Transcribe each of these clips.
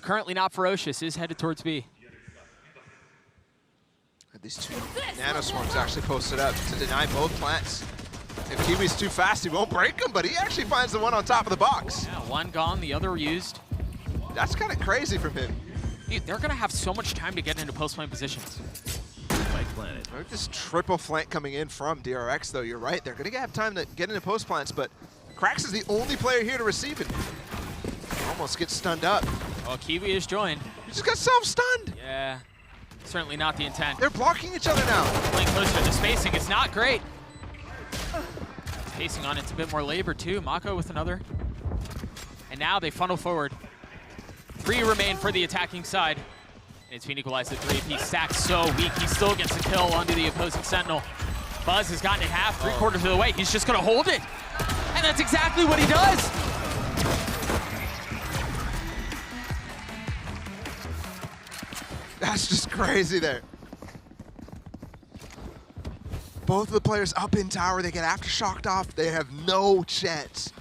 currently not ferocious, is headed towards B. These two nano swarms actually posted up to deny both plants. If Kiwi's too fast, he won't break him, but he actually finds the one on top of the box. Yeah, one gone, the other used. That's kind of crazy from him. Dude, they're going to have so much time to get into post-plant positions. This triple flank coming in from DRX, though. You're right. They're going to have time to get into post plants, but Krax is the only player here to receive it. Almost gets stunned up. Well, Kiwi is joined. He just got self-stunned. Yeah, certainly not the intent. They're blocking each other now. Playing closer, the spacing is not great. Pacing on it's a bit more labor too. Mako with another. And now they funnel forward. 3 remain for the attacking side. And it's been equalized at 3. He stacks so weak. He still gets a kill onto the opposing Sentinel. Buzz has gotten it half, 3/4 of the way. He's just gonna hold it. And that's exactly what he does. That's just crazy there. Both of the players up in tower, they get aftershocked off. They have no chance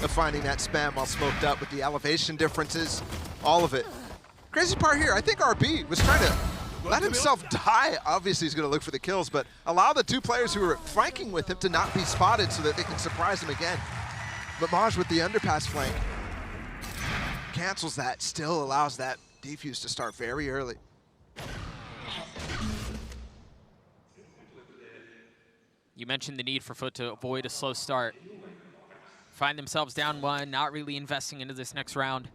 of finding that spam while smoked up with the elevation differences, all of it. Crazy part here, I think RB was trying to let himself die. Obviously he's gonna look for the kills, but allow the 2 players who were flanking with him to not be spotted so that they can surprise him again. But Maj with the underpass flank cancels that, still allows that defuse to start very early. You mentioned the need for FUT to avoid a slow start. Find themselves down 1, not really investing into this next round.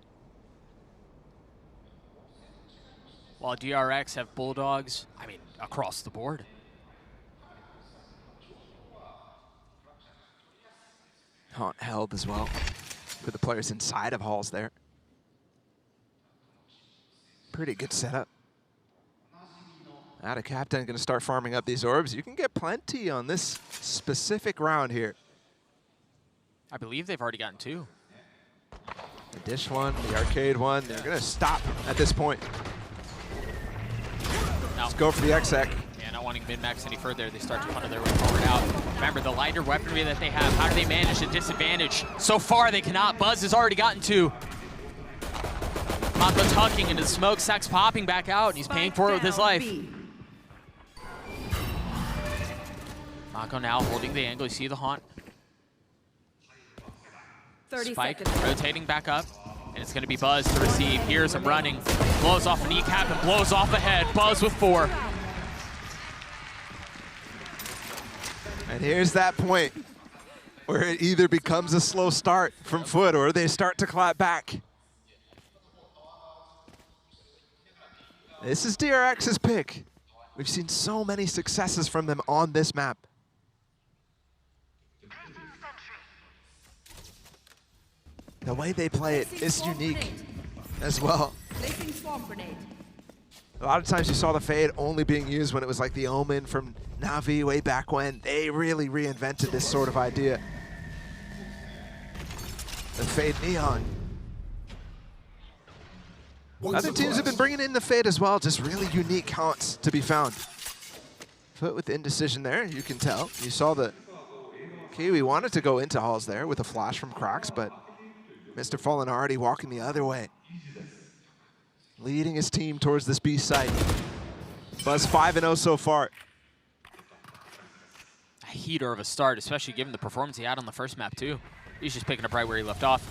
While DRX have Bulldogs, I mean, across the board. Haunt held as well for the players inside of halls there. Pretty good setup. Out of Captain gonna start farming up these orbs. You can get plenty on this specific round here. I believe they've already gotten 2. The dish one, the arcade one, they're gonna stop at this point. No. Let's go for the exec. Yeah, not wanting min-max any further, they start to funnel their way forward out. Remember, the lighter weaponry that they have, how do they manage the disadvantage? So far, they cannot. Buzz has already gotten 2. Mako tucking into the smoke, Sack's popping back out, and he's paying for it with his life. Mako now holding the angle, you see the haunt. Spike rotating back up, and it's gonna be Buzz to receive. Here's him running, blows off a kneecap and blows off a head. Buzz with 4. And here's that point where it either becomes a slow start from FUT or they start to clap back. This is DRX's pick. We've seen so many successes from them on this map. The way they play it is unique as well. A lot of times you saw the Fade only being used when it was like the Omen from Na'Vi way back when. They really reinvented this sort of idea. The Fade Neon. Other teams have been bringing in the Fade as well, just really unique haunts to be found. FUT with indecision there, you can tell. You saw the Kiwi wanted to go into halls there with a flash from Crocs, but Mr. Fallen already walking the other way. Leading his team towards this B site. Buzz 5-0 so far. A heater of a start, especially given the performance he had on the first map too. He's just picking up right where he left off.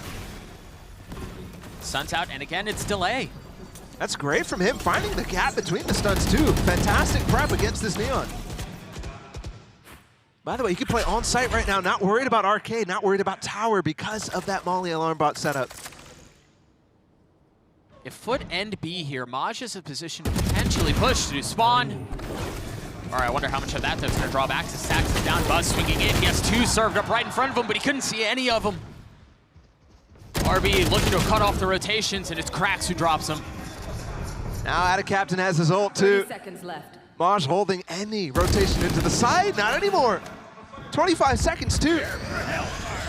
Sun's out, and again, it's delay. That's great from him, finding the gap between the stuns too. Fantastic prep against this Neon. By the way, you can play on site right now, not worried about arcade, not worried about tower because of that Molly alarm bot setup. If FUT end B here, Maj is in a position to potentially push through spawn. All right, I wonder how much of that that's gonna draw back to Stacks it down. Buzz swinging in, he has 2 served up right in front of him, but he couldn't see any of them. RB looking to cut off the rotations, and it's Krax who drops him. Now Ada Captain has his ult too. 30 seconds left. Maj holding any rotation into the side, not anymore. 25 seconds too.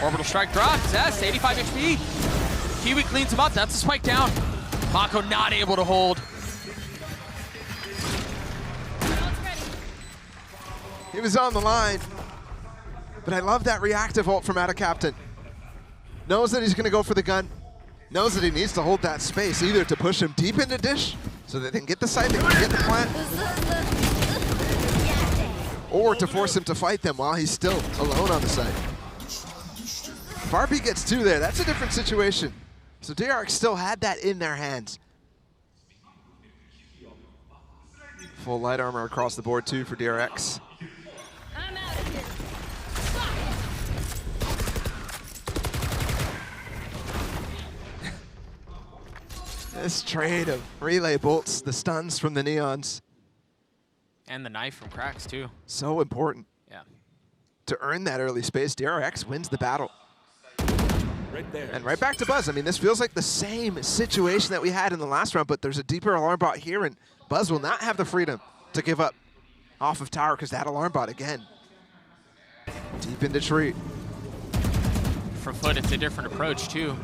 Orbital strike drops, yes, 85 HP. Kiwi cleans him up, that's a spike down. Mako not able to hold. He was on the line, but I love that reactive ult from Ada Captain. Knows that he's gonna go for the gun. knows that he needs to hold that space, either to push him deep into dish, so that they can get the site, they can get the plant, or to force him to fight them while he's still alone on the site. If RB gets 2 there, that's a different situation. So DRX still had that in their hands. Full light armor across the board too for DRX. I'm out of here. This trade of relay bolts, the stuns from the Neons. And the knife from Cracks, too. So important. Yeah. To earn that early space, DRX wins the battle. Right there. And right back to Buzz. I mean, this feels like the same situation that we had in the last round, but there's a deeper alarm bot here, and Buzz will not have the freedom to give up off of tower because that alarm bot again. Deep into tree. For FUT, it's a different approach, too.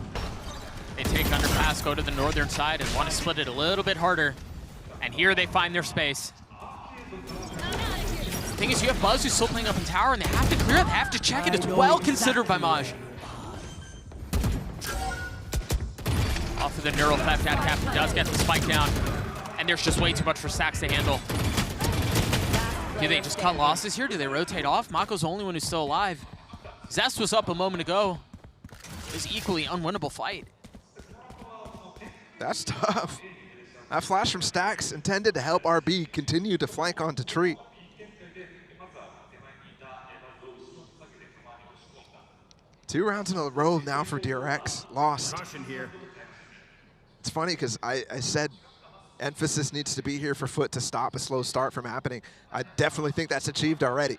They take underpass, go to the northern side, and want to split it a little bit harder. And here they find their space. The thing is, you have Buzz who's still playing up in tower, and they have to clear it, they have to check it. It's well considered by Maj. Off of the neural theft, Captain does get the spike down. And there's just way too much for Stacks to handle. Do they just cut losses here? Do they rotate off? Mako's the only one who's still alive. Zest was up a moment ago. It was equally unwinnable fight. That's tough. That flash from Stacks intended to help RB continue to flank onto tree. Two rounds in a row now for DRX. Lost. Caution here. It's funny because I said emphasis needs to be here for FUT to stop a slow start from happening. I definitely think that's achieved already.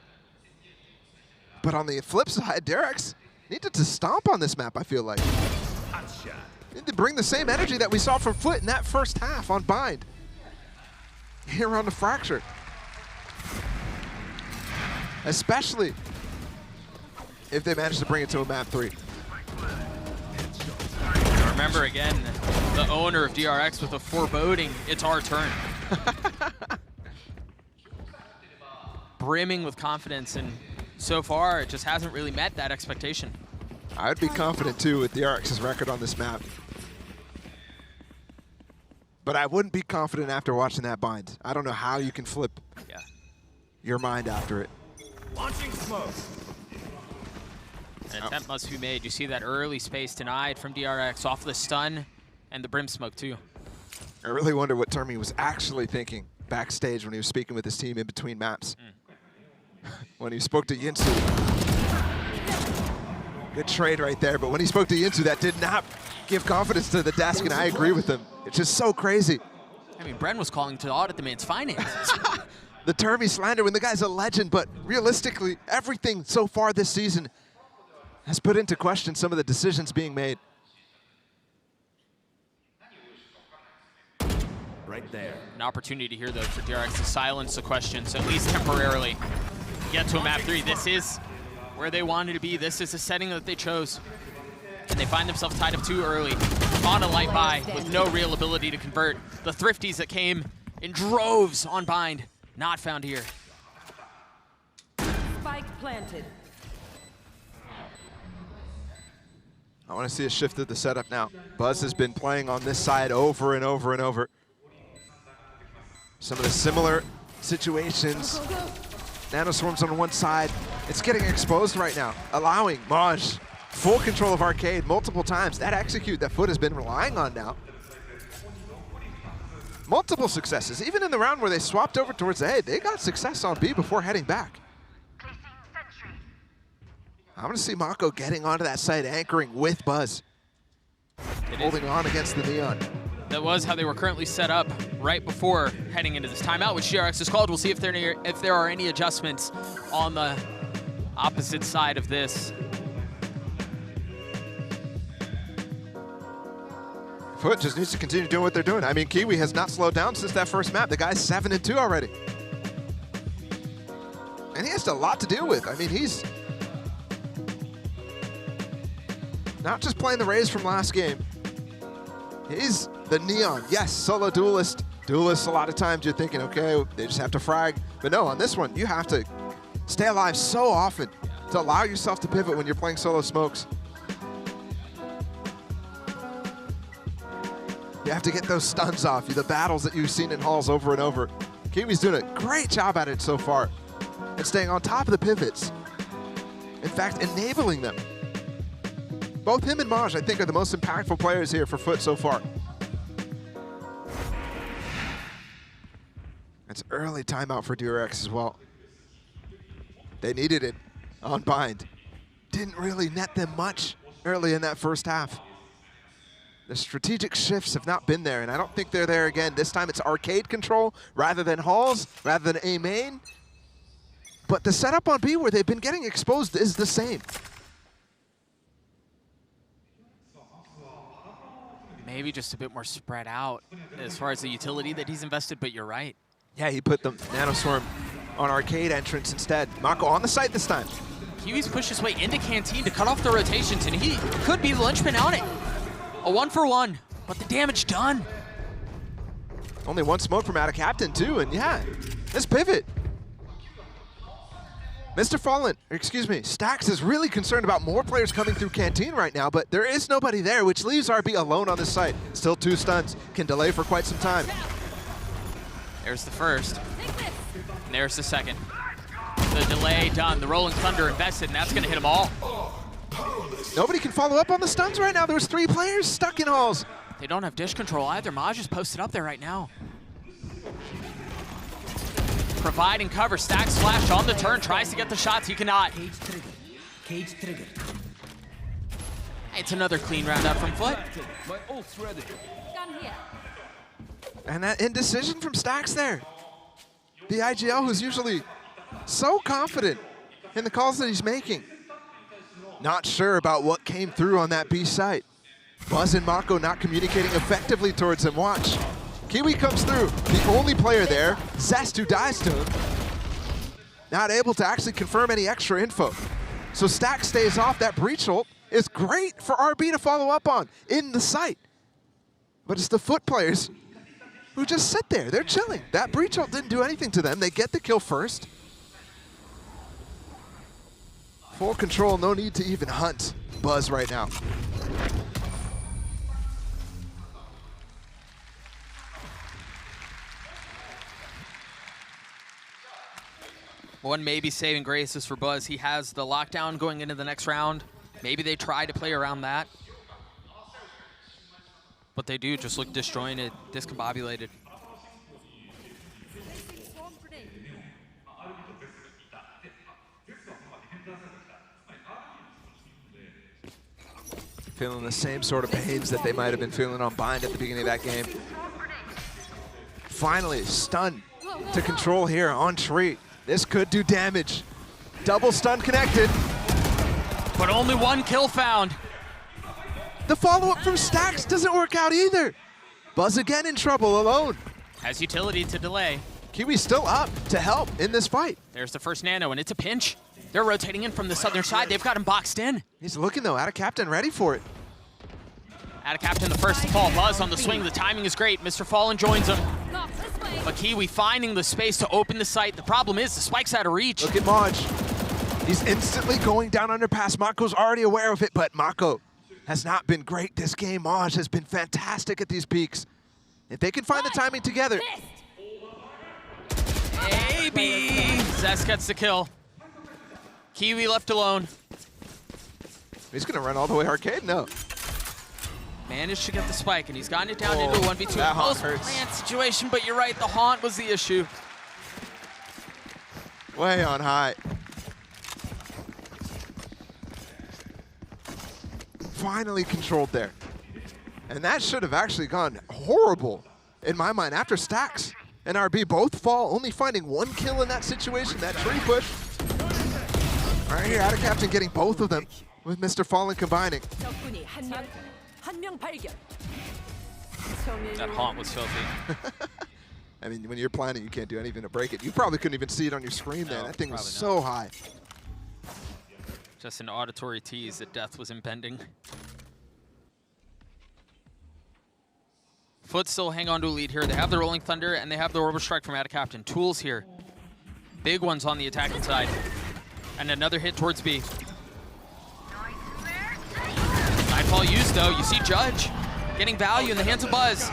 But on the flip side, DRX needed to stomp on this map, I feel like. Hot shot. Need to bring the same energy that we saw from FUT in that first half on Bind. Here on the Fracture. Especially if they manage to bring it to a map 3. Remember again, the owner of DRX with a foreboding, it's our turn. Brimming with confidence, and so far it just hasn't really met that expectation. I would be confident too with DRX's record on this map. But I wouldn't be confident after watching that Bind. I don't know how you can flip your mind after it. Launching smoke. An attempt must be made. You see that early space denied from DRX off the stun and the brim smoke too. I really wonder what Termi was actually thinking backstage when he was speaking with his team in between maps. When he spoke to Yinsu. Good trade right there, but when he spoke to Yinsu, that did not give confidence to the desk, and I agree with him. It's just so crazy. I mean, Bren was calling to audit the man's finances. The Termi slander when the guy's a legend, but realistically, everything so far this season has put into question some of the decisions being made. Right there. An opportunity here, though, for DRX to silence the questions, at least temporarily. Get to a map 3. This is where they wanted to be. This is the setting that they chose. And they find themselves tied up too early on a light buy with no real ability to convert. The thrifties that came in droves on Bind, not found here. Spike planted. I want to see a shift of the setup now. Buzz has been playing on this side over and over and over. Some of the similar situations. Nanoswarms on one side. It's getting exposed right now, allowing Maj full control of Arcade multiple times. That execute that FUT has been relying on now. Multiple successes. Even in the round where they swapped over towards A, they got success on B before heading back. I'm going to see Mako getting onto that side, anchoring with Buzz. Holding on against the Neon. That was how they were currently set up right before heading into this timeout, which DRX is called. We'll see if there are any adjustments on the opposite side of this. FUT just needs to continue doing what they're doing. I mean, Kiwi has not slowed down since that first map. The guy's 7-2 already. And he has a lot to deal with. I mean, he's not just playing the Rays from last game. He's the Neon. Yes, solo duelist. Duelists, a lot of times you're thinking, okay, they just have to frag. But no, on this one, you have to stay alive so often to allow yourself to pivot when you're playing solo smokes. You have to get those stuns off. The battles that you've seen in halls over and over. Kiwi's doing a great job at it so far. And staying on top of the pivots. In fact, enabling them. Both him and Maj, I think, are the most impactful players here for FUT so far. That's early timeout for DRX as well. They needed it on bind. Didn't really net them much early in that first half. The strategic shifts have not been there, and I don't think they're there again. This time it's arcade control rather than halls, rather than A main. But the setup on B where they've been getting exposed is the same. Maybe just a bit more spread out as far as the utility that he's invested, but you're right. Yeah, he put the Nanoswarm on arcade entrance instead. Mako on the site this time. Kiwi's pushed his way into Canteen to cut off the rotations, and he could be the linchpin on it. A 1-for-1, but the damage done. Only one smoke from out of Captain too, and yeah, this pivot. Mr. Fallen, excuse me, Stax is really concerned about more players coming through Canteen right now, but there is nobody there, which leaves RB alone on this site. Still 2 stuns, can delay for quite some time. There's the first, and there's the second. The delay done, the Rolling Thunder invested, and that's gonna hit them all. Nobody can follow up on the stuns right now. There was 3 players stuck in halls. They don't have dish control either. Maj is posted up there right now. Providing cover, Stax flash on the turn, tries to get the shots, he cannot. Cage trigger. It's another clean round up from FUT. My ult's ready. Gun here. And that indecision from Stax there. The IGL who's usually so confident in the calls that he's making. Not sure about what came through on that B site. Buzz and Mako not communicating effectively towards him. Watch. Kiwi comes through. The only player there, Zest, who dies to him. Not able to actually confirm any extra info. So Stax stays off. That breach ult is great for RB to follow up on in the site. But it's the FUT players who just sit there. They're chilling. That breach ult didn't do anything to them. They get the kill first. Full control, no need to even hunt Buzz right now. One maybe saving grace is for Buzz. He has the lockdown going into the next round. Maybe they try to play around that. But they do just look disjointed, discombobulated. Feeling the same sort of pains that they might have been feeling on bind at the beginning of that game. Finally, stun to control here on Tree. This could do damage. Double stun connected. But only 1 kill found. The follow-up from Stax doesn't work out either. Buzz again in trouble alone. Has utility to delay. Kiwi's still up to help in this fight. There's the first nano, and it's a pinch. They're rotating in from the southern side. They've got him boxed in. He's looking though, out of Captain, ready for it. Out of Captain, the first to fall. Buzz on the swing. The timing is great. Mr. Fallen joins him. Knock this way. But Kiwi finding the space to open the site. The problem is the spike's out of reach. Look at Maj. He's instantly going down underpass. Mako's already aware of it, but Mako has not been great this game. Maj has been fantastic at these peaks. If they can find the timing together. Maybe. Zest gets the kill. Kiwi left alone. He's gonna run all the way arcade? No. Managed to get the spike, and he's gotten it down into a 1v2. That haunt Close hurts. plant situation, but you're right, the haunt was the issue. Way on high. Finally controlled there. And that should have actually gone horrible in my mind. After Stax and RB both fall, only finding 1 kill in that situation, that tree push. Right here, out of Captain getting both of them with Mr. Fallen combining. 적군이 한 명 발견. That haunt was filthy. I mean, when you're planning, you can't do anything to break it. You probably couldn't even see it on your screen there. No, That thing was probably so high. Just an auditory tease that death was impending. FUT still hang on to a lead here. They have the Rolling Thunder and they have the Orbital Strike from out of Captain. Tools here. Big ones on the attacking side. And another hit towards B. Nightfall used though. You see Judge. getting value in the hands of Buzz.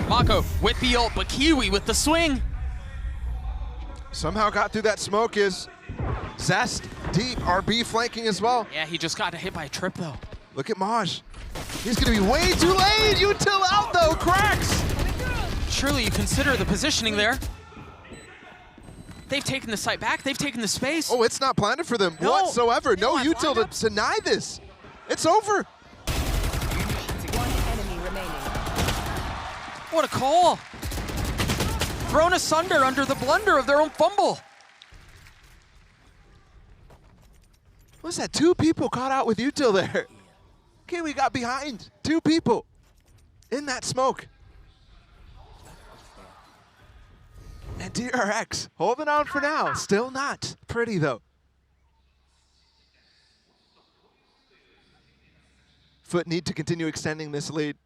Mako with the ult, but Kiwi with the swing. Somehow got through that smoke is Zest, deep, RB flanking as well. Yeah, he just got hit by a trip though. Look at Maj. He's gonna be way too late. Util out though, cracks. Surely you consider the positioning there. They've taken the site back, they've taken the space. Oh, it's not planted for them No. whatsoever. No They don't util have to deny this. It's over. One enemy remaining. What a call. Thrown asunder under the blunder of their own fumble. What's that? 2 people caught out with util there. Okay, we got behind. 2 people in that smoke. And DRX holding on for now. Still not pretty though. FUT need to continue extending this lead.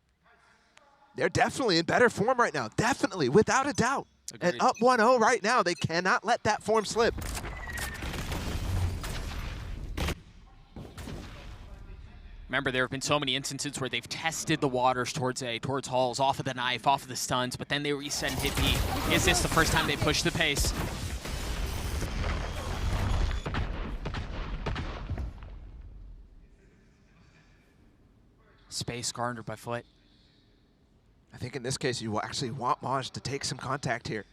They're definitely in better form right now. Definitely, without a doubt. Agreed. And up 1-0 right now. They cannot let that form slip. Remember, there have been so many instances where they've tested the waters towards A, towards Halls, off of the knife, off of the stuns, but then they reset and hit B. Is this the first time they push the pace? Space garnered by FUT. I think in this case, you actually want Maj to take some contact here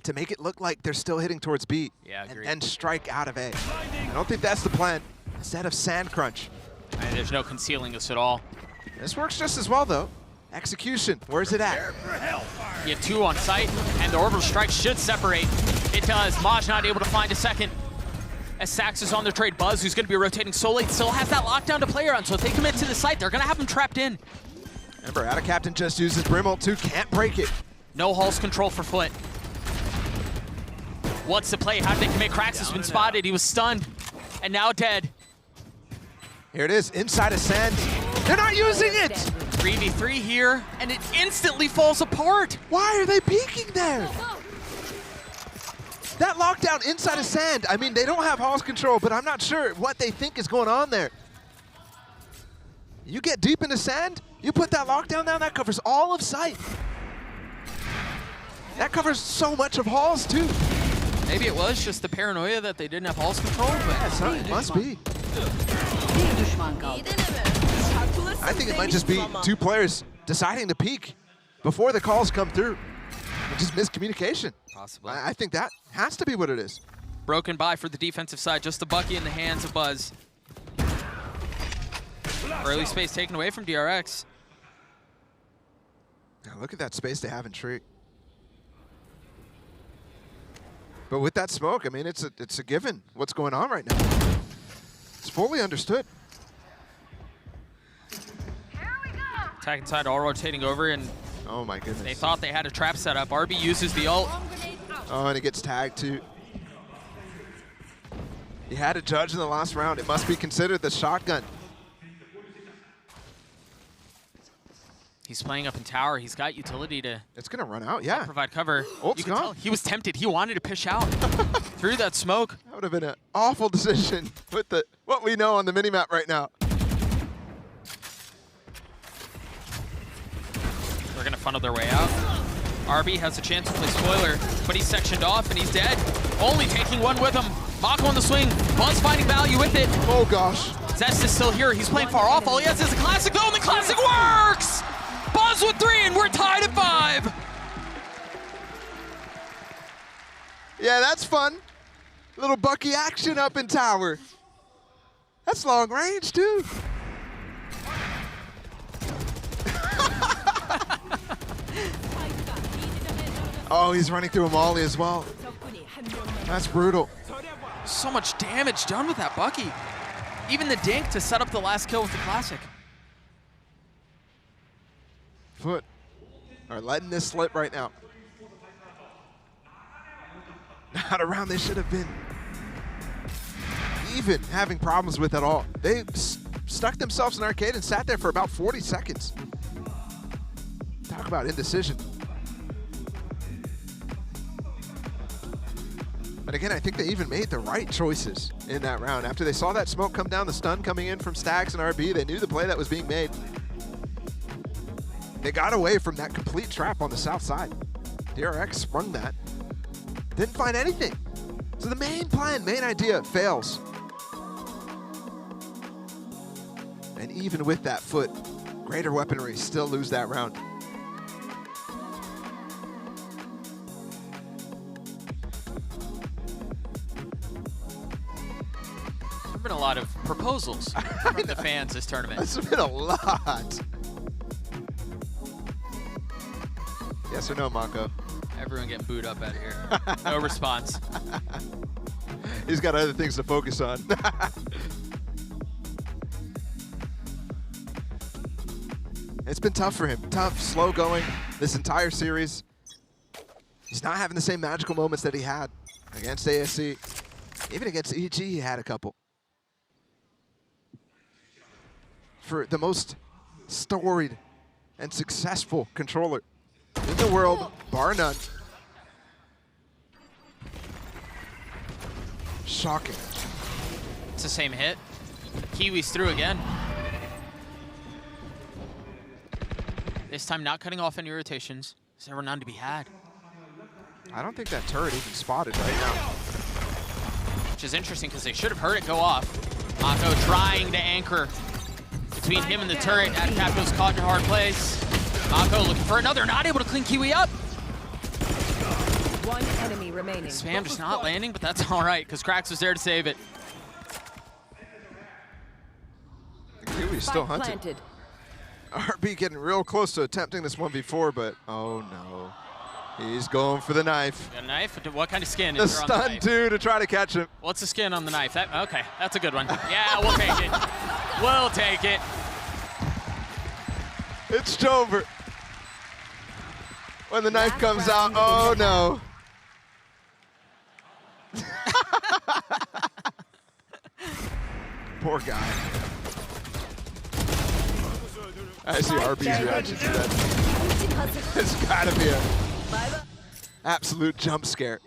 to make it look like they're still hitting towards B. Yeah, and agreed. then strike out of A. I don't think that's the plan. Instead of sand crunch. And there's no concealing this at all. This works just as well, though. Execution, where's it at? You have 2 on site, and the orbital strike should separate. It does. Maj not able to find a second. As Sax is on their trade, Buzz, who's going to be rotating so late, still has that lockdown to play around. So if they commit to the site, they're going to have him trapped in. Remember, Out of Captain just uses Brim ult too, can't break it. No Halls control for FUT. What's the play? How did they commit? Krax has been spotted. He was stunned, and now dead. Here it is, inside of sand. They're not using it! 3v3 here, and it instantly falls apart. Why are they peeking there? That lockdown inside of sand, I mean, they don't have Halls control, but I'm not sure what they think is going on there. You get deep into sand, you put that lockdown down, that covers all of sight. That covers so much of Halls too. Maybe it was just the paranoia that they didn't have Halls control, but It must be. Bir düşman kaldı. I think it might just be 2 players deciding to peek before the calls come through. And just miscommunication. possibly. I think that has to be what it is. Broken by for the defensive side, just a Bucky in the hands of Buzz. Early space taken away from DRX. Now look at that space they have in Tree. But with that smoke, I mean, it's a given what's going on right now. It's fully understood. Attacking side all rotating over, and Oh my goodness. they thought they had a trap set up. RB uses the ult. Oh, and it gets tagged too. He had a judge in the last round. It must be considered the shotgun. He's playing up in tower. He's got utility to It's gonna run out, yeah. provide cover. Ult's You can gone. tell he was tempted. He wanted to push out through that smoke. That would have been an awful decision with what we know on the minimap right now. They're gonna funnel their way out. RB has a chance to play spoiler, but he's sectioned off and he's dead. Only taking one with him. Mako on the swing. Buzz finding value with it. Oh gosh. Zest is still here. He's playing far off. All he has is a classic though, and the classic works! Buzz with 3, and we're tied at 5. Yeah, that's fun. Little Bucky action up in tower. That's long range too. Oh, he's running through a molly as well. That's brutal. So much damage done with that Bucky. Even the dink to set up the last kill with the classic. FUT are letting this slip right now. Not around they should have been even having problems with at all. They stuck themselves in arcade and sat there for about 40 seconds. Talk about indecision. But again, I think they even made the right choices in that round. After they saw that smoke come down, the stun coming in from Stax and RB, they knew the play that was being made. They got away from that complete trap on the south side. DRX sprung that. Didn't find anything. So the main plan, main idea fails. And even with that foot, greater weaponry still lose that round. There have been a lot of proposals from the fans this tournament. That's been a lot. Yes or no, Mako? Everyone getting booed up out of here. No response. He's got other things to focus on. It's been tough for him. Tough, slow going this entire series. He's not having the same magical moments that he had against ASC. Even against EG, he had a couple. For the most storied and successful controller in the world, bar none. Shocking. It's the same hit. Kiwi's through again. This time not cutting off any rotations. There's never none to be had. I don't think that turret even spotted right now. Which is interesting because they should have heard it go off. Mako trying to anchor between him and the turret. Adcapto's caught in a hard place. Mako looking for another, not able to clean Kiwi up. One enemy remaining. Spam just not landing, but that's all right because Krax was there to save it. Kiwi's still hunting. Planted. RB getting real close to attempting this 1v4, but oh no. He's going for the knife. Got a knife? What kind of skin The is there on the stun knife? too to try to catch him. What's the skin on the knife? Okay, that's a good one. Yeah, we'll take it. We'll take it. It's Jover. When the knife comes out, oh no. Poor guy. I see RB's reaction to that. It's gotta be an absolute jump scare.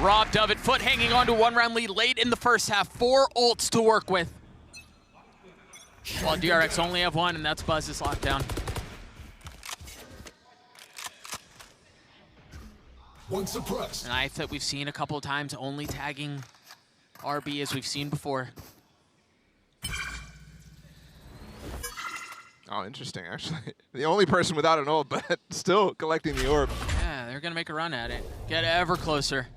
Robbed of it. FUT hanging on to a one-round lead late in the first half. 4 ults to work with. While DRX only have one, and that's Buzz's lockdown. One suppressed. A knife that we've seen a couple of times, only tagging RB as we've seen before. Oh, interesting, actually. The only person without an ult, but still collecting the orb. Yeah, they're gonna make a run at it. Get ever closer.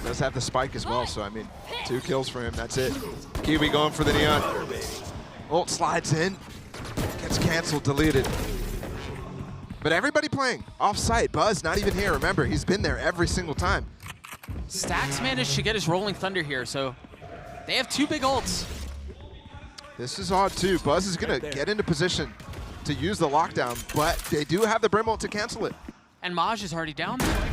Does have the spike as well, so I mean, 2 kills for him, that's it. Kiwi going for the neon. Ult slides in, gets canceled, deleted. But everybody playing off-site. Buzz not even here, remember, he's been there every single time. Stax managed to get his Rolling Thunder here, so they have 2 big ults. This is odd too. Buzz is gonna get into position to use the lockdown, but they do have the Brim ult to cancel it. And Maj is already down there.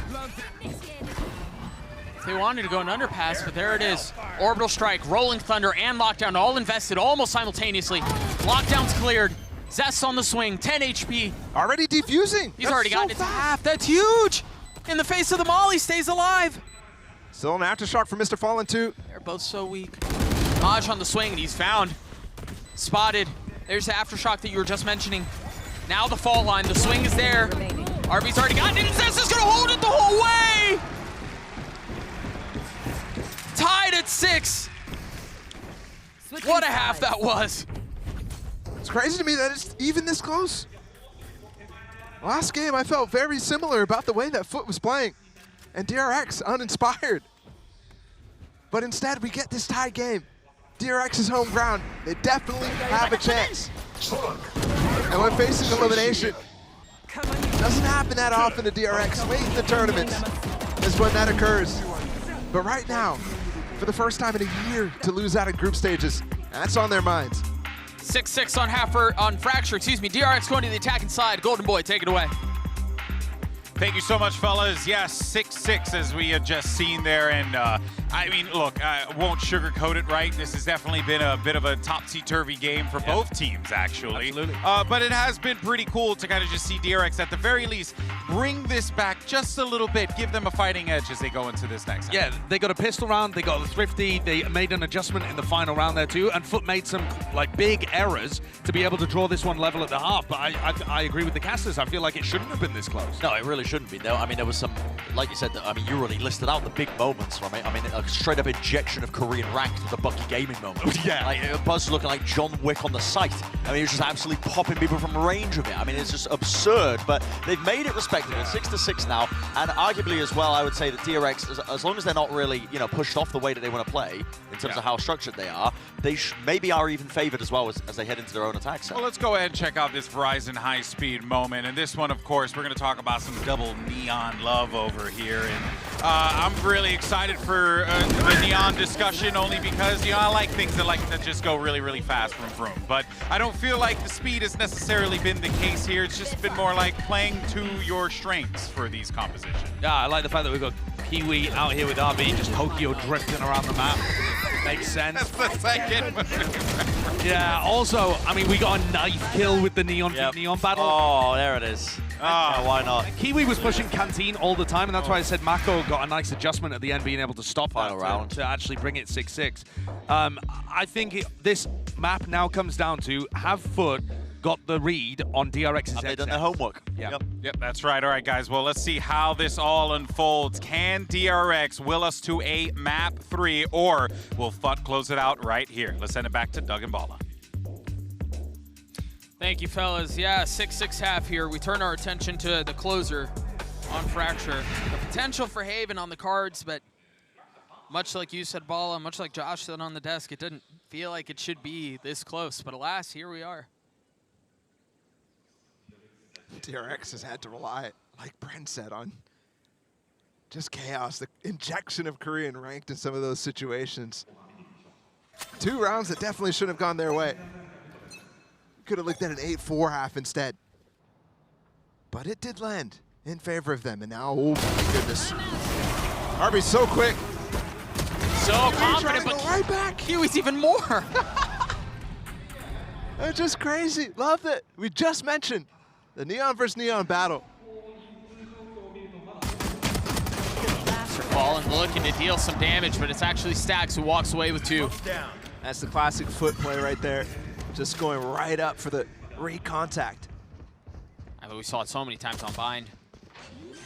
They wanted to go an underpass, but there it is. Orbital Strike, Rolling Thunder, and Lockdown all invested almost simultaneously. Lockdown's cleared. Zest on the swing, 10 HP. Already defusing. He's already gotten it to half. That's huge! In the face of the Molly, stays alive. Still an aftershock from Mr. Fallen too. They're both so weak. Maj on the swing, and he's found. Spotted. There's the aftershock that you were just mentioning. Now the fault line, the swing is there. RB's already gotten it, and Zest is gonna hold it the whole way! Tied at 6. What a half that was. It's crazy to me that it's even this close. Last game, I felt very similar about the way that FUT was playing. And DRX uninspired. But instead, we get this tie game. DRX's home ground. They definitely have a chance. And when facing elimination, doesn't happen that often to DRX. Late in the tournaments is when that occurs. But right now, for the first time in a year, to lose out in group stages, that's on their minds. 6-6 on Fracture, excuse me. DRX going to the attacking side. Golden Boy, take it away. Thank you so much, fellas. Yes, 6-6 as we had just seen there. And I mean, look, I won't sugarcoat it, right? This has definitely been a bit of a topsy-turvy game for both teams, actually. Absolutely. But it has been pretty cool to kind of just see DRX, at the very least, bring this back just a little bit, give them a fighting edge as they go into this next round. Yeah, they got a pistol round, they got the thrifty, they made an adjustment in the final round there too, and FUT made some like big errors to be able to draw this one level at the half. But I agree with the casters. I feel like it shouldn't have been this close. No, it really shouldn't be. Though. I mean, there was some, like you said, I mean, you really listed out the big moments from it. I mean, a straight-up injection of Korean ranked with the Bucky Gaming moment. Yeah. Like, Buzz looking like John Wick on the site. I mean, he was just absolutely popping people from range of it. I mean, it's just absurd, but they've made it respectable. 6-6 now, and arguably as well, I would say that DRX, as long as they're not really, you know, pushed off the way that they want to play, in terms of how structured they are, they maybe are even favored as well as they head into their own attack set. Well, let's go ahead and check out this Verizon high-speed moment. And this one, of course, we're going to talk about some double neon love over here. And I'm really excited for the neon discussion, only because, you know, I like things that just go really, really fast from Vroom. But I don't feel like the speed has necessarily been the case here. It's just been more like playing to your strengths for these compositions. Yeah, I like the fact that we've got Kiwi out here with RB, just Tokyo drifting around the map. Makes sense. That's the second. Yeah, also, I mean, we got a knife kill with the neon battle. Oh, there it is. Yeah, why not? Kiwi was pushing Canteen all the time, and that's why I said Mako got a nice adjustment at the end, being able to stop Final that round. to actually bring it 6-6. I think this map now comes down to, have FUT got the read on DRX's Have they done their homework? Yeah. Yep, that's right. All right, guys. Well, let's see how this all unfolds. Can DRX will us to a map 3, or will FUT close it out right here? Let's send it back to Doug and Bala. Thank you, fellas. Yeah, 6-6 half here. We turn our attention to the closer on Fracture. The potential for Haven on the cards, but much like you said, Bala, much like Josh said on the desk, it didn't feel like it should be this close. But alas, here we are. DRX has had to rely, like Brent said, on just chaos, the injection of Korean ranked in some of those situations. 2 rounds that definitely shouldn't have gone their way. Could have looked at an 8-4 half instead. But it did land in favor of them, and now, oh my goodness. Arby's so quick. So confident, but but right back. Kiwi's even more. That's just crazy. Loved it. We just mentioned the neon versus neon battle. Fallen looking to deal some damage, but it's actually Stax who walks away with 2. Down. That's the classic FUT play right there. Just going right up for the recontact. I mean, we saw it so many times on Bind,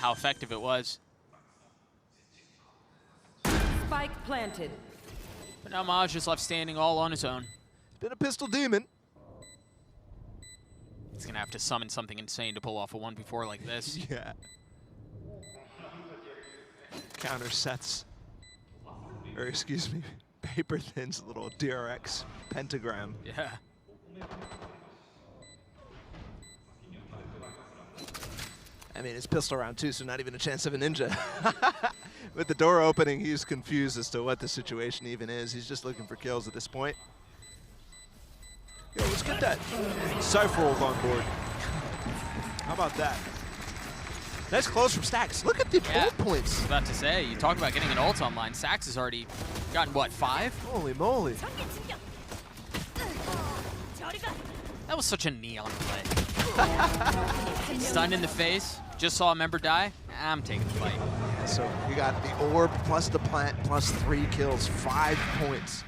how effective it was. Spike planted. But now Maj is left standing all on his own. Been a pistol demon. He's gonna have to summon something insane to pull off a 1v4 like this. Yeah. Counter sets. Or excuse me, Paper Thin's little DRX pentagram. Yeah. I mean, it's pistol round 2, so not even a chance of a ninja. With the door opening, he's confused as to what the situation even is. He's just looking for kills at this point. Yo, let's get that Cypher Wolf on board. How about that? Nice close from Stax. Look at the ult points. I was about to say, you talk about getting an ult online. Stax has already gotten, what, 5? Holy moly. That was such a neon play. Stun in the face. Just saw a member die. I'm taking the fight. So you got the orb plus the plant plus 3 kills, 5 points.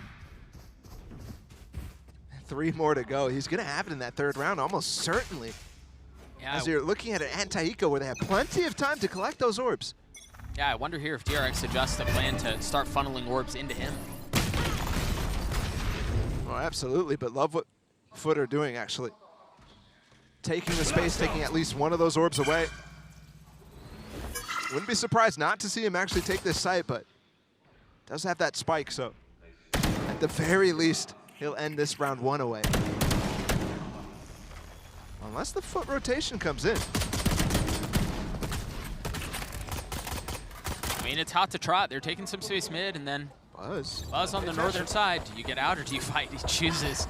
3 more to go. He's going to have it in that 3rd round, almost certainly. Yeah, As you're looking at an anti-eco where they have plenty of time to collect those orbs. yeah, I wonder here if DRX adjusts the plan to start funneling orbs into him. Oh, absolutely, but love what FUT are doing, actually. Taking the space, taking at least one of those orbs away. Wouldn't be surprised not to see him actually take this site, but does have that spike, so at the very least, he'll end this round 1 away. Unless the FUT rotation comes in. I mean, it's hot to trot. They're taking some space mid, and then Buzz on the northern side. Do you get out or do you fight? He chooses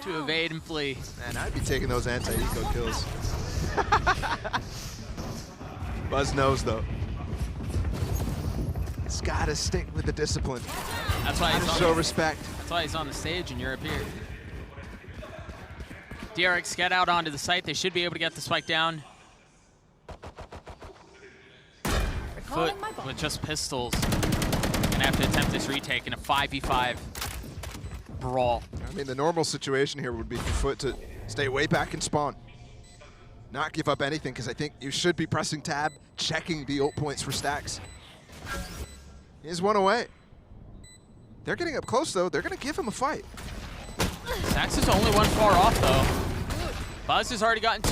to evade and flee. Man, I'd be taking those anti-eco kills. Buzz knows, though. He's got to stick with the discipline. That's why he's show respect. That's why he's on the stage in Europe here. DRX get out onto the site. They should be able to get the spike down. FUT with just pistols. Gonna have to attempt this retake in a 5v5 brawl. I mean, the normal situation here would be for FUT to stay way back and spawn. Not give up anything, because I think you should be pressing tab, checking the ult points for stacks. He's one away. They're getting up close, though. They're going to give him a fight. Stacks is only one far off, though. Buzz has already gotten 2.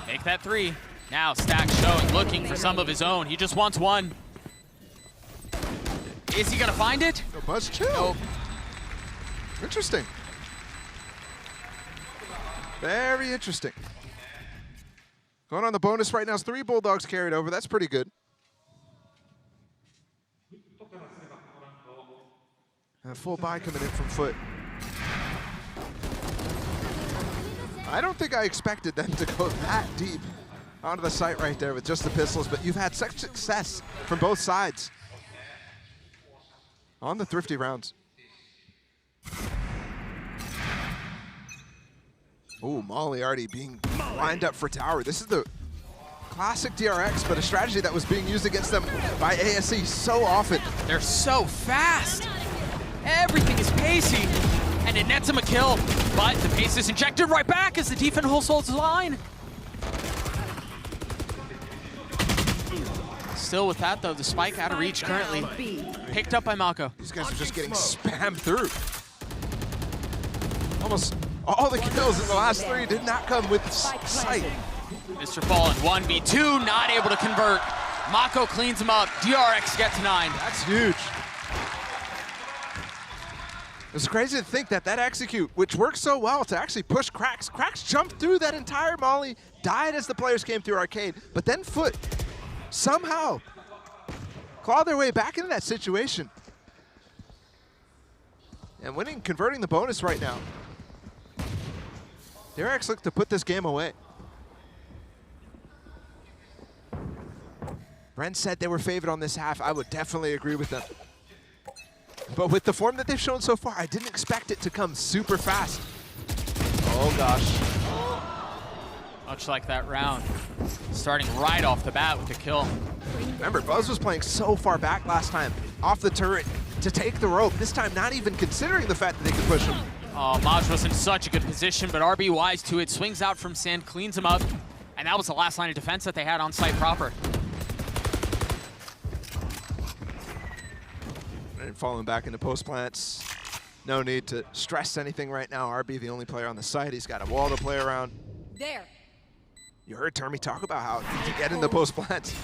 Make that 3. Now Stacks showing, looking for some of his own. He just wants 1. Is he going to find it? No, Buzz, chill. Nope. Interesting. Very interesting. Going on the bonus right now is 3 Bulldogs carried over. That's pretty good. A full buy coming in from FUT. I don't think I expected them to go that deep onto the site right there with just the pistols, but you've had such success from both sides on the thrifty rounds. Oh, Molly already being lined up for tower. This is the classic DRX, but a strategy that was being used against them by ASE so often. They're so fast. Everything is pacey, and it nets him a kill. But the pace is injected right back as the defense holds the line. Still with that, though, the spike out of reach currently. Picked up by Mako. These guys are just getting spammed through. Almost all the kills in the last 3 did not come with sight. Mr. Fallen, 1v2, not able to convert. Mako cleans him up. DRX gets 9. That's huge. It's crazy to think that execute, which worked so well to actually push Cracks. Cracks jumped through that entire molly, died as the players came through arcade, but then FUT somehow clawed their way back into that situation. And converting the bonus right now. DRX looked to put this game away. Brent said they were favored on this half. I would definitely agree with them. But with the form that they've shown so far, I didn't expect it to come super fast. Oh gosh. Much like that round. Starting right off the bat with the kill. Remember, Buzz was playing so far back last time, off the turret, to take the rope. This time, not even considering the fact that they could push him. Oh, Maj was in such a good position, but RB wise to it. Swings out from Sand, cleans him up. And that was the last line of defense that they had on site proper. And falling back into post plants. No need to stress anything right now. RB, the only player on the site. He's got a wall to play around. There. You heard Termy talk about how to get in the post plants.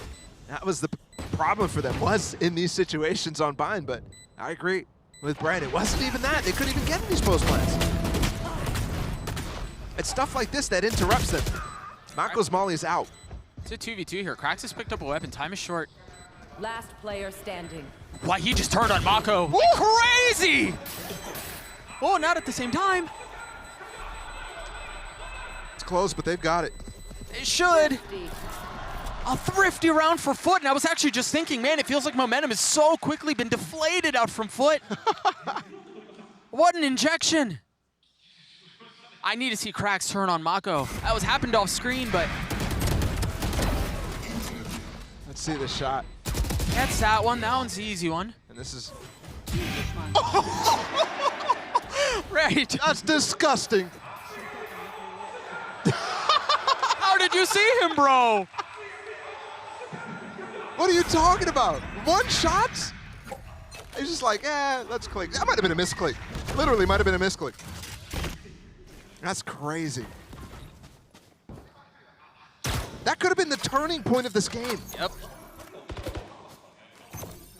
That was the problem for them, was in these situations on bind, but I agree with Brian. It wasn't even that. They couldn't even get in these post plants. It's stuff like this that interrupts them. Mako's molly is out. It's a 2v2 here. Cracks has picked up a weapon. Time is short. Last player standing. Why, he just turned on Mako. Woo! Crazy! Oh, not at the same time. It's close, but they've got it. It should. A thrifty round for FUT, and I was actually just thinking, man, it feels like momentum has so quickly been deflated out from FUT. What an injection. I need to see Cracks turn on Mako. That was happened off screen, but... Let's see the shot. That's that one. That one's the easy one. And this is... Right. That's disgusting. How did you see him, bro? What are you talking about? 1 shot? He's just like, let's click. That might have been a misclick. Literally might have been a misclick. That's crazy. That could have been the turning point of this game. Yep.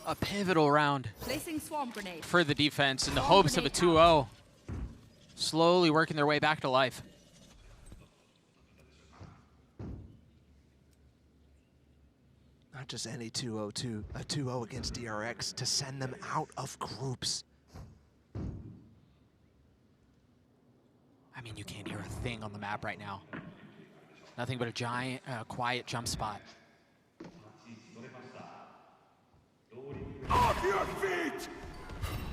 A pivotal round Placing swarm grenade. for the defense in the hopes of a 2-0. Slowly working their way back to life. Not just any 2-0, a 2-0 against DRX to send them out of groups. I mean, you can't hear a thing on the map right now. Nothing but a giant, quiet jump spot. Off your feet!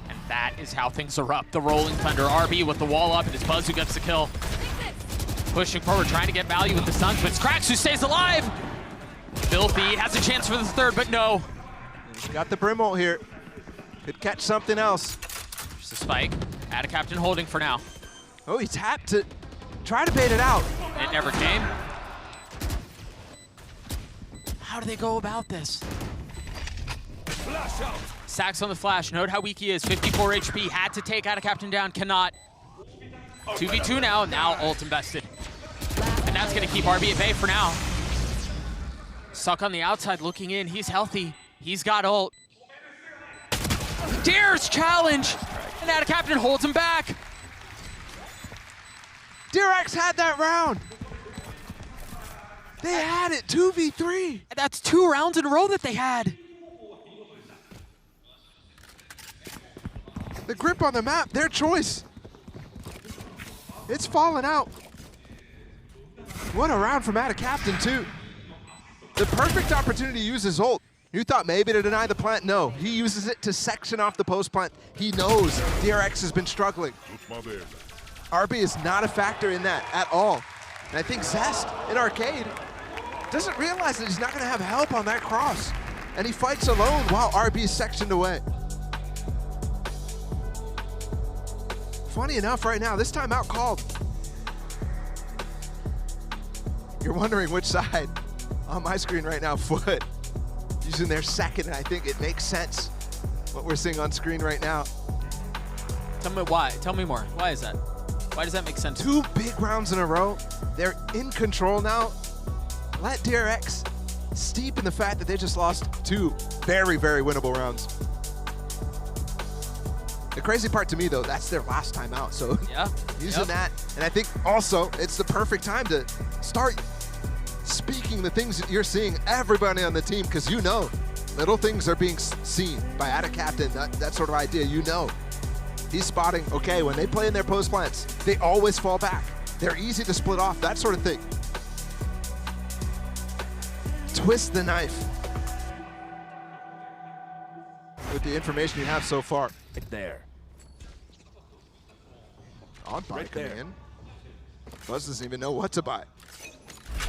And that is how things are up. The Rolling Thunder, RB with the wall up, and it's Buzz who gets the kill. Pushing forward, trying to get value with the stuns, but it's Cracks who stays alive. Filthy has a chance for the third, but no. He's got the brim ult here. Could catch something else. There's the spike. Add a captain holding for now. Oh, he tapped to try to bait it out. It never came. How do they go about this? Flash out! Sacks on the flash. Note how weak he is. 54 HP. Had to take out a captain down. Cannot. 2v2 now. Now ult invested. And that's going to keep RB at bay for now. Stuck on the outside looking in. He's healthy. He's got ult. Dares challenge. And now the captain holds him back. DRX had that round. They had it 2v3. And that's 2 rounds in a row that they had. The grip on the map, their choice. It's fallen out. What a round from Captain too. The perfect opportunity to use his ult. You thought maybe to deny the plant? No, he uses it to section off the post plant. He knows DRX has been struggling. RB is not a factor in that at all. And I think Zest in Arcade doesn't realize that he's not gonna have help on that cross. And he fights alone while RB is sectioned away. Funny enough right now, this timeout called. You're wondering which side. On my screen right now, FUT using their second, and I think it makes sense what we're seeing on screen right now. Tell me why. Tell me more. Why is that? Why does that make sense? 2 big rounds in a row. They're in control now. Let DRX steep in the fact that they just lost 2 very, very winnable rounds. The crazy part to me, though, that's their last time out. So yeah, using that, and I think also it's the perfect time to start speaking the things that you're seeing everybody on the team, because you know little things are being seen by Captain. That sort of idea, you know. He's spotting, okay, when they play in their post plants, they always fall back. They're easy to split off, that sort of thing. Twist the knife with the information you have so far. Right there. Odd buy Right coming there. in. Buzz doesn't even know what to buy.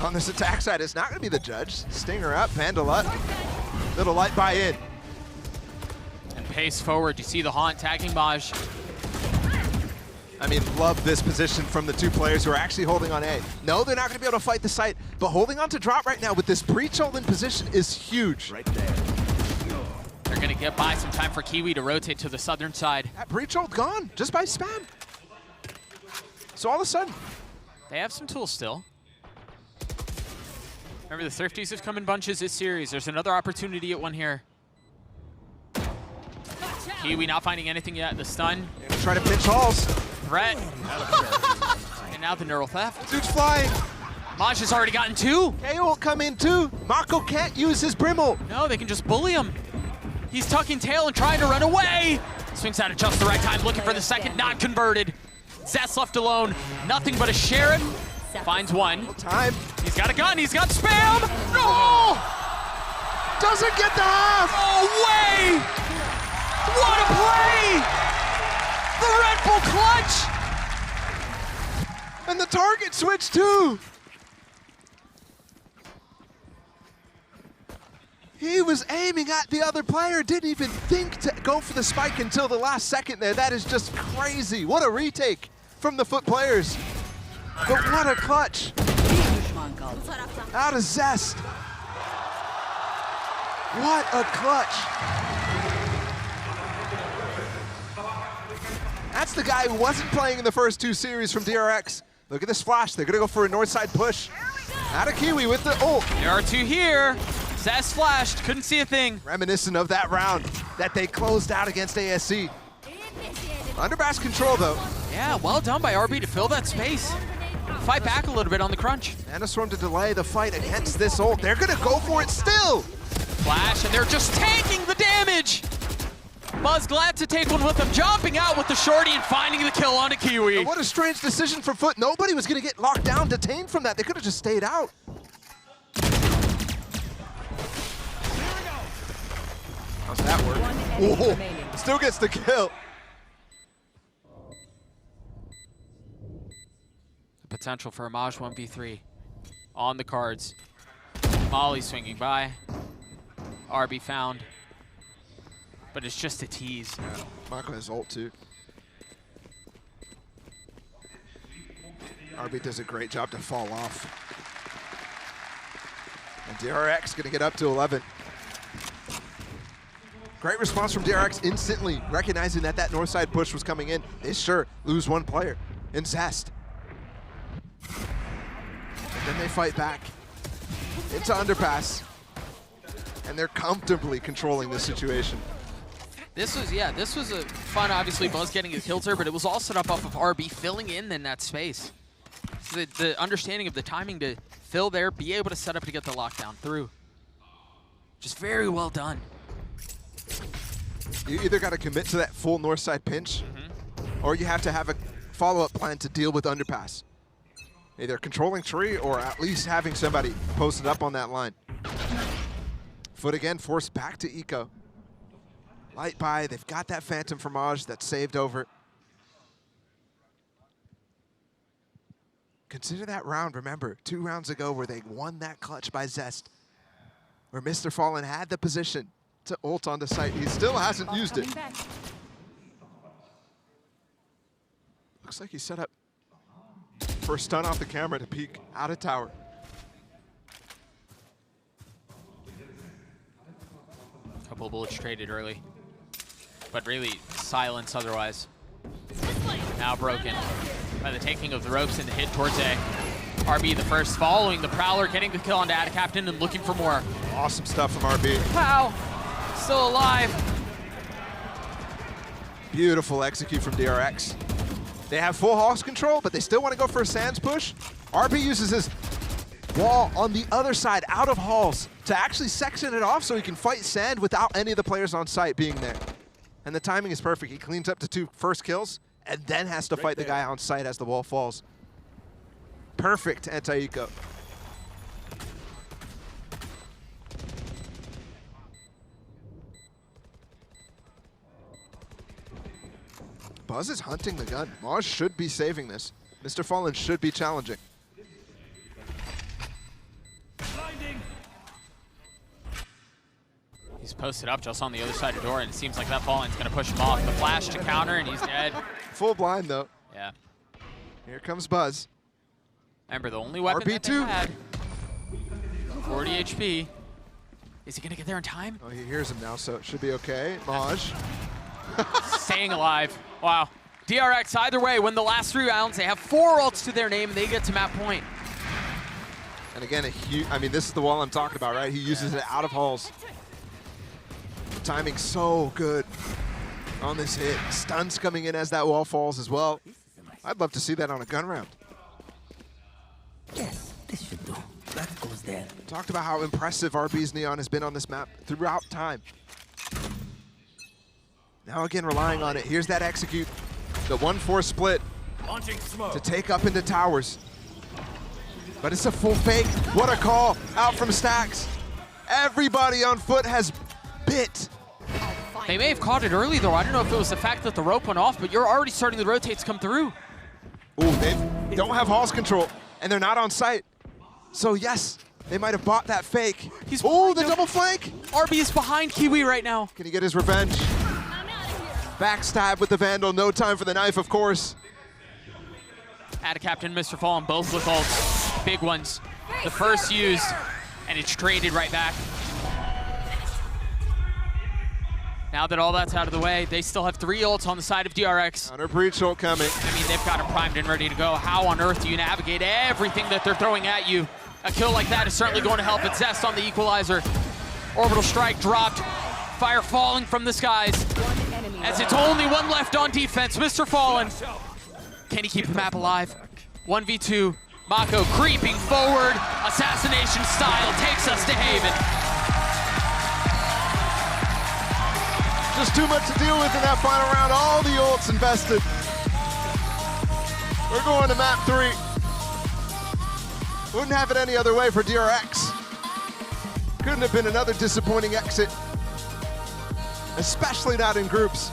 On this attack side, it's not going to be the judge. Stinger up, Panda up. Little light buy in. And pace forward. You see the Haunt tagging Maj. I mean, love this position from the 2 players who are actually holding on A. No, they're not going to be able to fight the site, but holding on to drop right now with this breach-hold in position is huge. Right there. They're going to get by some time for Kiwi to rotate to the southern side. That breach-hold gone just by spam. So all of a sudden, They have some tools still. Remember, the Thrifties have come in bunches this series. There's another opportunity at one here. Kiwi not finding anything yet. The stun. try to pinch halls. Threat. And now the neural theft. Dude's flying. Maj has already gotten 2. KO will come in too. Mako can't use his Brimble. No, they can just bully him. He's tucking tail and trying to run away. Swings out at just the right time, looking for the second, not converted. Zest left alone. Nothing but a Sharon. Finds one. Time. He's got a gun. He's got spam. No! Doesn't get the half. No way! What a play! The Red Bull clutch! And the target switch too. He was aiming at the other player, didn't even think to go for the spike until the last second there. That is just crazy. What a retake from the FUT players. But what a clutch. Out of Zest. What a clutch. That's the guy who wasn't playing in the first 2 series from DRX. Look at this flash. They're going to go for a north side push. Out of Kiwi with the ult. There are 2 here. Zest flashed, couldn't see a thing. Reminiscent of that round that they closed out against ASC. Under Bass control though. Yeah, well done by RB to fill that space. Fight back a little bit on the crunch. Storm to delay the fight against this ult. They're gonna go for it still. Flash, and they're just tanking the damage. Buzz glad to take one with them, jumping out with the shorty and finding the kill on a Kiwi. And what a strange decision for FUT. Nobody was gonna get locked down, detained from that. They could have just stayed out. How's that work? One enemy Whoa, remaining. still gets the kill. The potential for a Maj 1v3 on the cards. Molly swinging by. RB found. But it's just a tease. Mako has ult too. RB does a great job to fall off. And DRX gonna get up to 11. Great response from DRX, instantly recognizing that that north side push was coming in. They sure lose one player in Zest. And then they fight back into underpass. And they're comfortably controlling this situation. This was a fun, obviously, Buzz getting his kills there, but it was all set up off of RB filling in that space. So the understanding of the timing to fill there, be able to set up to get the lockdown through. Just very well done. You either got to commit to that full north side pinch, or you have to have a follow-up plan to deal with underpass. Either controlling tree or at least having somebody posted up on that line. FUT again forced back to Eco. Light by, they've got that Phantom from Maj that's saved over. Consider that round, remember, 2 rounds ago where they won that clutch by Zest, where Mr. Fallen had the position to ult on the site. He still hasn't used it. Looks like he set up for a stun off the camera to peek out of tower. Couple bullets traded early, but really silence otherwise. Now broken by the taking of the ropes and the hit towards A. RB the first, following the Prowler, getting the kill onto Captain and looking for more. Awesome stuff from RB. Wow, still alive. Beautiful execute from DRX. They have full house control, but they still want to go for a Sands push. RB uses his wall on the other side, out of halls, to actually section it off so he can fight Sand without any of the players on site being there. And the timing is perfect. He cleans up to 2 first kills and then has to fight the guy on site as the wall falls. Perfect anti-eco. Buzz is hunting the gun. Maj should be saving this. Mr. Fallen should be challenging. He's posted up just on the other side of the door, and it seems like that Fallen's going to push him off. The flash to counter, and he's dead. Full blind, though. Yeah. Here comes Buzz. Remember, the only weapon that they RB2. had. 40 HP. Is he going to get there in time? Oh, he hears him now, so it should be okay. Maj. Staying alive. Wow. DRX, either way, win the last 3 rounds. They have 4 ults to their name, and they get to map point. And again, I mean, this is the wall I'm talking about, right? He uses it out of halls. The timing's so good on this hit. Stuns coming in as that wall falls as well. I'd love to see that on a gun round. Yes, this should do. That goes there. Talked about how impressive RB's Neon has been on this map throughout time. Now again, relying on it. Here's that execute. The 1-4 split to take up into towers. But it's a full fake. What a call out from Stacks. Everybody on FUT has bit. They may have caught it early, though. I don't know if it was the fact that the rope went off, but you're already starting to rotate to come through. Ooh, they don't have halls control, and they're not on site. So yes, they might have bought that fake. Oh, the double flank! RB is behind Kiwi right now. Can he get his revenge? Backstab with the Vandal, no time for the knife, of course. Add a Captain, Mr. Fallen, both with ults. Big ones. The first used, and it's traded right back. Now that all that's out of the way, they still have 3 ults on the side of DRX. Counter breach ult coming. I mean, they've got it primed and ready to go. How on earth do you navigate everything that they're throwing at you? A kill like that is certainly going to help. It's Zest on the equalizer. Orbital strike dropped. Fire falling from the skies. As it's only 1 left on defense. Mr. Fallen. Can he keep the map alive? 1v2. Mako creeping forward. Assassination style takes us to Haven. Just too much to deal with in that final round. All the ults invested. We're going to map 3. Wouldn't have it any other way for DRX. Couldn't have been another disappointing exit. especially not in groups.